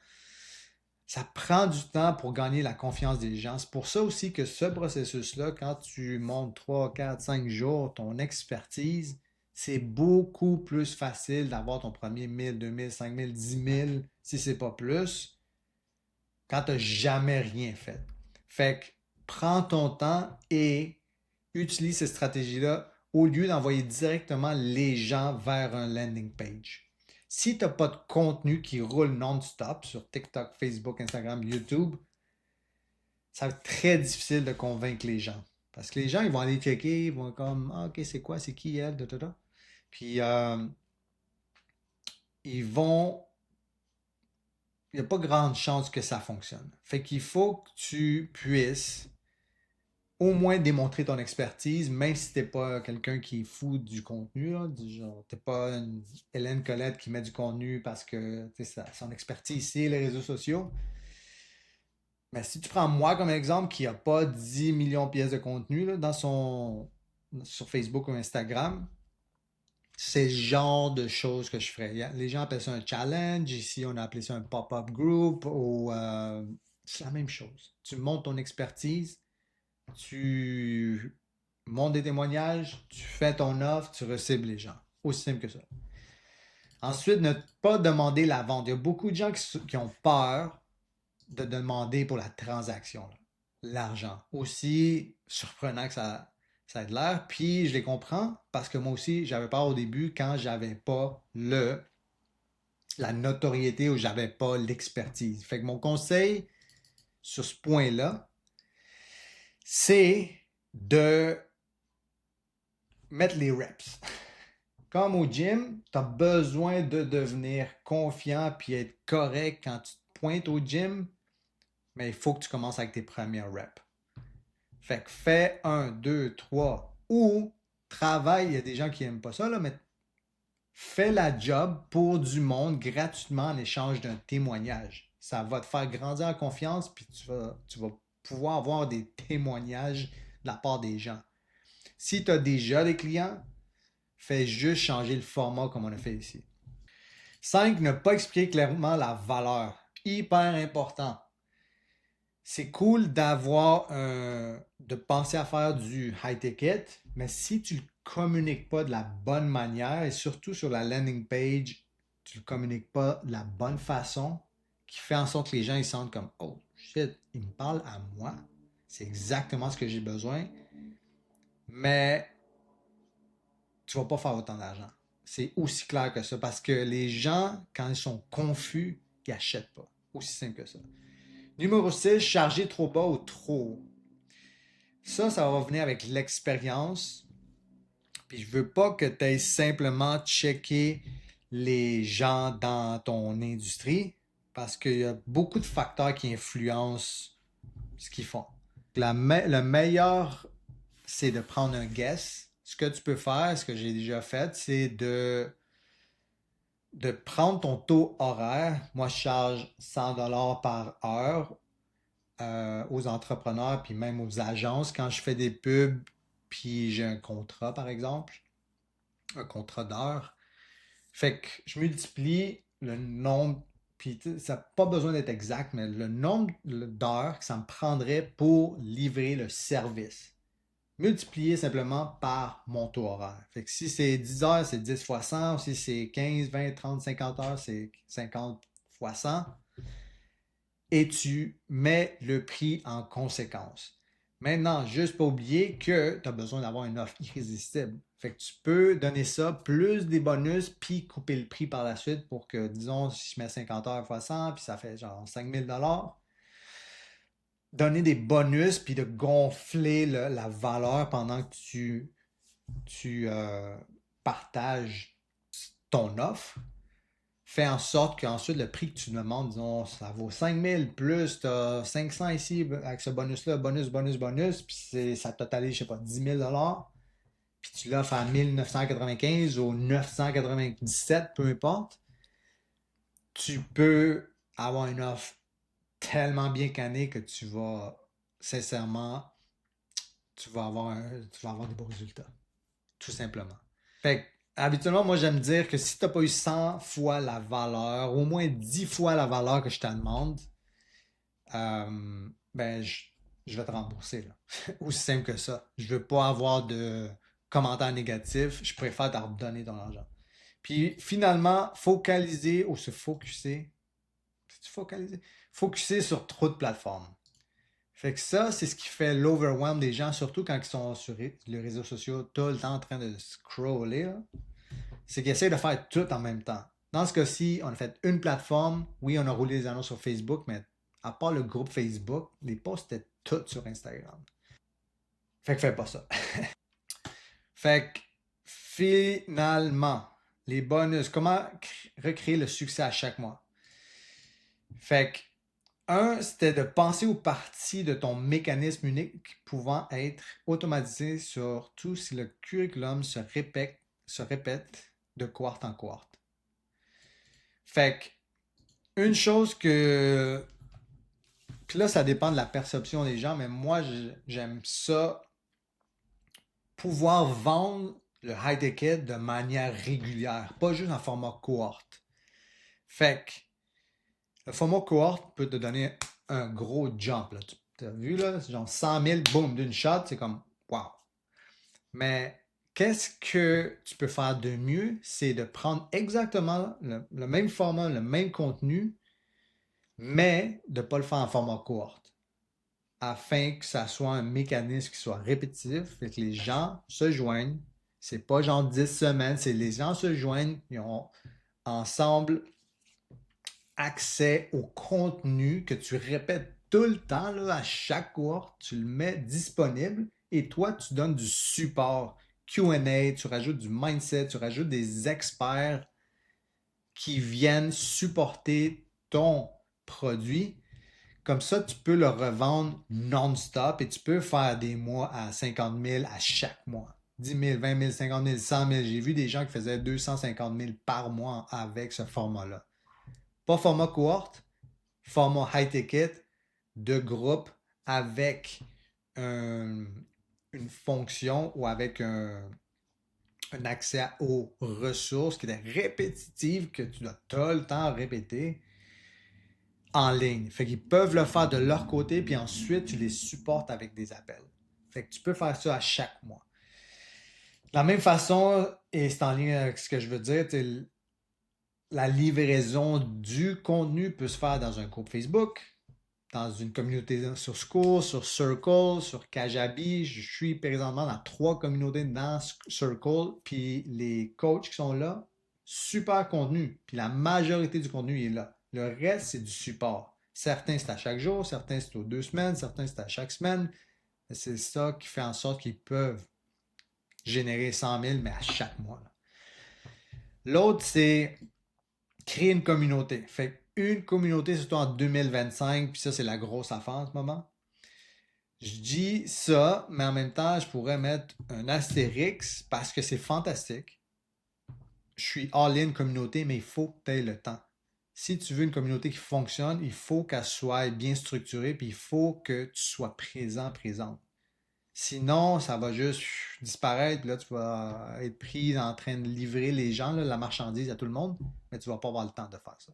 ça prend du temps pour gagner la confiance des gens. C'est pour ça aussi que ce processus-là, quand tu montes 3, 4, 5 jours ton expertise, c'est beaucoup plus facile d'avoir ton premier 1000, 2000, 5000, 10 000, si c'est pas plus, quand tu n'as jamais rien fait. Fait que prends ton temps et utilise cette stratégie-là au lieu d'envoyer directement les gens vers un landing page. Si tu n'as pas de contenu qui roule non-stop sur TikTok, Facebook, Instagram, YouTube, ça va être très difficile de convaincre les gens. Parce que les gens, ils vont aller checker, ils vont comme, ah, ok, c'est quoi, c'est qui elle, da, da, da. Puis, ils vont, il n'y a pas grande chance que ça fonctionne. Fait qu'il faut que tu puisses au moins démontrer ton expertise, même si t'es pas quelqu'un qui est fou du contenu, là, du genre, t'es pas une Hélène Colette qui met du contenu parce que son expertise, c'est les réseaux sociaux. Mais si tu prends moi comme exemple, qui n'a pas 10 millions de pièces de contenu là, sur Facebook ou Instagram, c'est le genre de choses que je ferais. Les gens appellent ça un challenge. Ici, on a appelé ça un pop-up group. C'est la même chose. Tu montes ton expertise, tu montes des témoignages, tu fais ton offre, tu recibles les gens. Aussi simple que ça. Ensuite, ne pas demander la vente. Il y a beaucoup de gens qui ont peur de demander pour la transaction, là, l'argent. Aussi surprenant que ça ait de l'air. Puis je les comprends parce que moi aussi, j'avais peur au début quand j'avais pas la notoriété ou j'avais pas l'expertise. Fait que mon conseil sur ce point-là, c'est de mettre les reps. Comme au gym, tu as besoin de devenir confiant puis être correct quand tu te pointes au gym, mais il faut que tu commences avec tes premières reps. Fait que fais 1, 2, 3 ou travaille. Il y a des gens qui n'aiment pas ça, là, mais fais la job pour du monde gratuitement en échange d'un témoignage. Ça va te faire grandir en confiance, puis tu vas pouvoir avoir des témoignages de la part des gens. Si tu as déjà des clients, fais juste changer le format comme on a fait ici. 5. Ne pas expliquer clairement la valeur. Hyper important. C'est cool de penser à faire du high ticket, mais si tu ne le communiques pas de la bonne manière et surtout sur la landing page, tu ne le communiques pas de la bonne façon, qui fait en sorte que les gens ils sentent comme oh shit, il me parle à moi, c'est exactement ce que j'ai besoin, mais tu ne vas pas faire autant d'argent. C'est aussi clair que ça parce que les gens, quand ils sont confus, ils n'achètent pas. Aussi simple que ça. Numéro 6, charger trop bas ou trop haut. Ça va venir avec l'expérience. Puis je veux pas que tu ailles simplement checker les gens dans ton industrie parce qu'il y a beaucoup de facteurs qui influencent ce qu'ils font. Le meilleur, c'est de prendre un guess. Ce que tu peux faire, ce que j'ai déjà fait, c'est de prendre ton taux horaire. Moi, je charge 100 $ par heure aux entrepreneurs puis même aux agences quand je fais des pubs puis j'ai un contrat par exemple, un contrat d'heures. Fait que je multiplie le nombre, puis ça n'a pas besoin d'être exact, mais le nombre d'heures que ça me prendrait pour livrer le service. Multiplié simplement par mon taux horaire. Fait que si c'est 10 heures, c'est 10 fois 100. Si c'est 15, 20, 30, 50 heures, c'est 50 fois 100 et tu mets le prix en conséquence. Maintenant, juste pas oublier que tu as besoin d'avoir une offre irrésistible. Fait que tu peux donner ça plus des bonus puis couper le prix par la suite pour que, disons, si je mets 50 heures fois 100 puis ça fait genre 5000 $, donner des bonus puis de gonfler la valeur pendant que tu partages ton offre fait en sorte qu'ensuite le prix que tu demandes, disons, ça vaut 5000 plus, tu as 500 ici avec ce bonus-là, bonus, bonus, bonus, puis ça totalise, je sais pas, 10 000 puis tu l'offres à 1995 ou 997, peu importe, tu peux avoir une offre tellement bien cannée que sincèrement, tu vas avoir des beaux résultats. Tout simplement. Fait que, habituellement, moi, j'aime dire que si tu n'as pas eu 100 fois la valeur, au moins 10 fois la valeur que je te demande, ben, je vais te rembourser, là. Aussi simple que ça. Je veux pas avoir de commentaires négatifs. Je préfère te redonner ton argent. Puis, finalement, focaliser ou se focuser. C'est-tu focaliser? Focuser sur trop de plateformes. Fait que ça, c'est ce qui fait l'overwhelm des gens, surtout quand ils sont sur les réseaux sociaux tout le temps en train de scroller, là. C'est qu'ils essaient de faire tout en même temps. Dans ce cas-ci, on a fait une plateforme. Oui, on a roulé les annonces sur Facebook, mais à part le groupe Facebook, les posts étaient tous sur Instagram. Fait que fais pas ça. Fait que finalement, les bonus, comment recréer le succès à chaque mois? Fait que c'était de penser aux parties de ton mécanisme unique pouvant être automatisé surtout si le curriculum se répète de quarte en quarte. Fait que une chose que Puis là, ça dépend de la perception des gens, mais moi, j'aime ça, pouvoir vendre le high ticket de manière régulière, pas juste en format cohorte. Fait que le format cohorte peut te donner un gros jump. Là. Tu as vu, là, c'est genre 100 000, boum, d'une shot, c'est comme, wow. Mais qu'est-ce que tu peux faire de mieux? C'est de prendre exactement le même format, le même contenu, mais de ne pas le faire en format cohorte, afin que ça soit un mécanisme qui soit répétitif et que les gens se joignent. C'est pas genre 10 semaines, c'est les gens se joignent, ils ont ensemble accès au contenu que tu répètes tout le temps, là, à chaque cohorte, tu le mets disponible et toi, tu donnes du support, Q&A, tu rajoutes du mindset, tu rajoutes des experts qui viennent supporter ton produit. Comme ça, tu peux le revendre non-stop et tu peux faire des mois à 50 000 à chaque mois. 10 000, 20 000, 50 000, 100 000. J'ai vu des gens qui faisaient 250 000 par mois avec ce format-là. Pas format cohorte, format high ticket de groupe avec une fonction ou avec un accès aux ressources qui est répétitive, que tu dois tout le temps répéter en ligne. Fait qu'ils peuvent le faire de leur côté, puis ensuite, tu les supportes avec des appels. Fait que tu peux faire ça à chaque mois. De la même façon, et c'est en lien avec ce que je veux dire, la livraison du contenu peut se faire dans un groupe Facebook, dans une communauté sur School, sur Circle, sur Kajabi. Je suis présentement dans 3 communautés dans Circle, puis les coachs qui sont là, super contenu, puis la majorité du contenu est là. Le reste, c'est du support. Certains, c'est à chaque jour, certains, c'est aux 2 semaines, certains, c'est à chaque semaine. C'est ça qui fait en sorte qu'ils peuvent générer 100 000, mais à chaque mois. L'autre, c'est créer une communauté. Fait une communauté, surtout en 2025, puis ça, c'est la grosse affaire en ce moment. Je dis ça, mais en même temps, je pourrais mettre un astérix parce que c'est fantastique. Je suis all-in communauté, mais il faut que tu aies le temps. Si tu veux une communauté qui fonctionne, il faut qu'elle soit bien structurée, puis il faut que tu sois présent, présente. Sinon, ça va juste disparaître. Là, tu vas être pris en train de livrer les gens, là, la marchandise à tout le monde, mais tu vas pas avoir le temps de faire ça.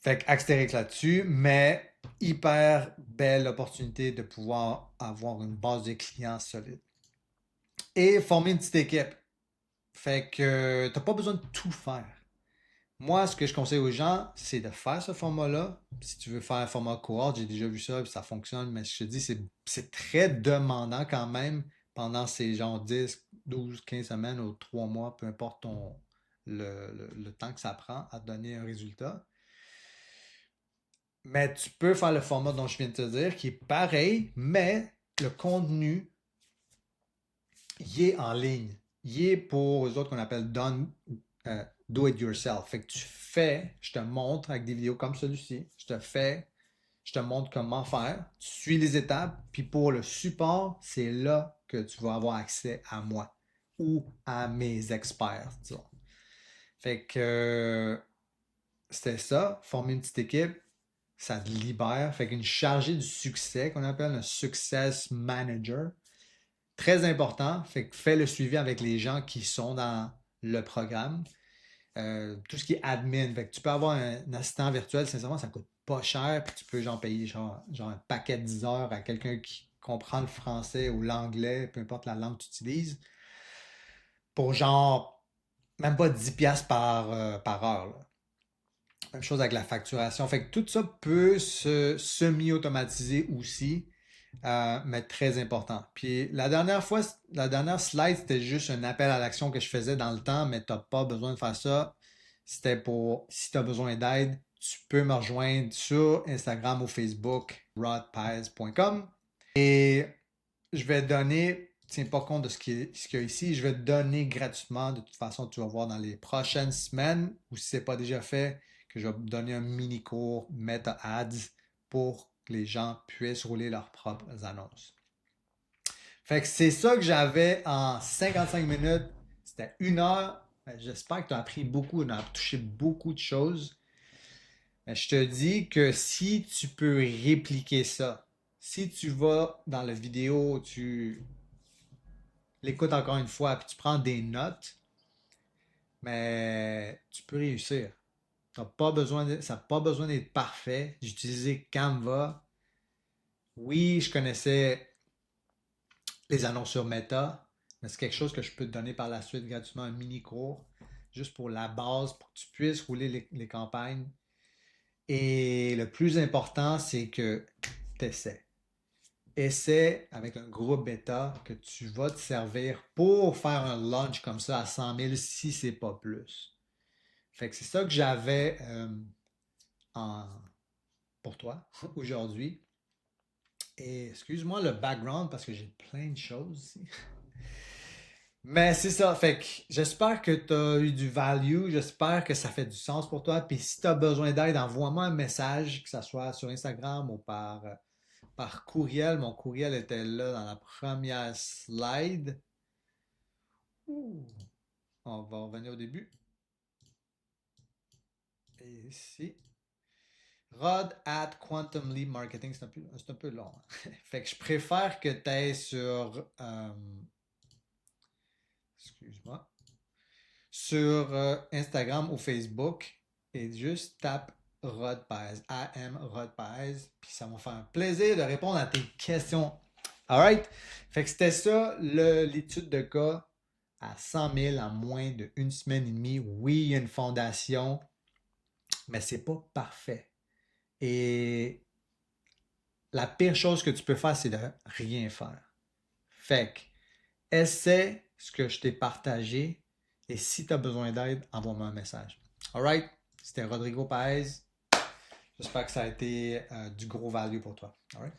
Fait que Astérix là-dessus, mais hyper belle opportunité de pouvoir avoir une base de clients solide. Et former une petite équipe. Fait que t'as pas besoin de tout faire. Moi, ce que je conseille aux gens, c'est de faire ce format-là. Si tu veux faire un format cohorte, j'ai déjà vu ça, puis ça fonctionne, mais je te dis, c'est très demandant quand même pendant ces genre 10, 12, 15 semaines ou 3 mois, peu importe le temps que ça prend à donner un résultat. Mais tu peux faire le format dont je viens de te dire, qui est pareil, mais le contenu, il est en ligne. Il est pour eux autres qu'on appelle do it yourself. Fait que tu fais, je te montre avec des vidéos comme celui-ci, je te montre comment faire, tu suis les étapes, puis pour le support, c'est là que tu vas avoir accès à moi ou à mes experts, disons. Fait que c'était ça, former une petite équipe, ça te libère. Fait qu'une chargée du succès qu'on appelle un success manager, très important. Fait que fais le suivi avec les gens qui sont dans le programme. Tout ce qui est admin. Fait que tu peux avoir un assistant virtuel, sincèrement, ça coûte pas cher, puis tu peux genre payer genre un paquet de 10 heures à quelqu'un qui comprend le français ou l'anglais, peu importe la langue que tu utilises, pour genre même pas 10$ par heure. Là. Même chose avec la facturation. Fait que tout ça peut se semi-automatiser aussi, mais très important. Puis la dernière slide, c'était juste un appel à l'action que je faisais dans le temps, mais tu n'as pas besoin de faire ça. C'était pour, si tu as besoin d'aide, tu peux me rejoindre sur Instagram ou Facebook, rodpies.com. Et je vais donner, tiens pas compte de ce qu'il y a ici, je vais te donner gratuitement, de toute façon, tu vas voir dans les prochaines semaines, ou si ce n'est pas déjà fait, que je vais te donner un mini cours Meta Ads pour que les gens puissent rouler leurs propres annonces. Fait que c'est ça que j'avais en 55 minutes. C'était 1 heure. J'espère que tu as appris beaucoup, tu as touché beaucoup de choses. Mais je te dis que si tu peux répliquer ça, si tu vas dans la vidéo, tu l'écoutes encore une fois, puis tu prends des notes, mais tu peux réussir. Ça n'a pas besoin d'être parfait. J'ai utilisé Canva. Oui, je connaissais les annonces sur Meta, mais c'est quelque chose que je peux te donner par la suite gratuitement, un mini cours, juste pour la base, pour que tu puisses rouler les campagnes. Et le plus important, c'est que tu essaies. Essaie avec un groupe bêta que tu vas te servir pour faire un launch comme ça à 100 000 si c'est pas plus. Fait que c'est ça que j'avais en- pour toi aujourd'hui. Et excuse-moi le background parce que j'ai plein de choses ici. Mais c'est ça, fait que j'espère que tu as eu du value, j'espère que ça fait du sens pour toi. Puis si tu as besoin d'aide, envoie-moi un message, que ce soit sur Instagram ou par courriel. Mon courriel était là dans la première slide. Ouh. On va revenir au début. Et ici. Rod at Quantum Leap Marketing, c'est un peu long. Fait que je préfère que tu ailles sur excuse-moi, sur Instagram ou Facebook et juste tape Rod Paez, AM Rod Paez, puis ça va me faire un plaisir de répondre à tes questions. Alright? Fait que c'était ça l'étude de cas à 100 000 en moins d'une semaine et demie. Oui, il y a une fondation, mais c'est pas parfait. Et la pire chose que tu peux faire, c'est de rien faire. Fait que essaie ce que je t'ai partagé et si tu as besoin d'aide, envoie-moi un message. Alright? C'était Rodrigo Paez. J'espère que ça a été du gros value pour toi. Alright?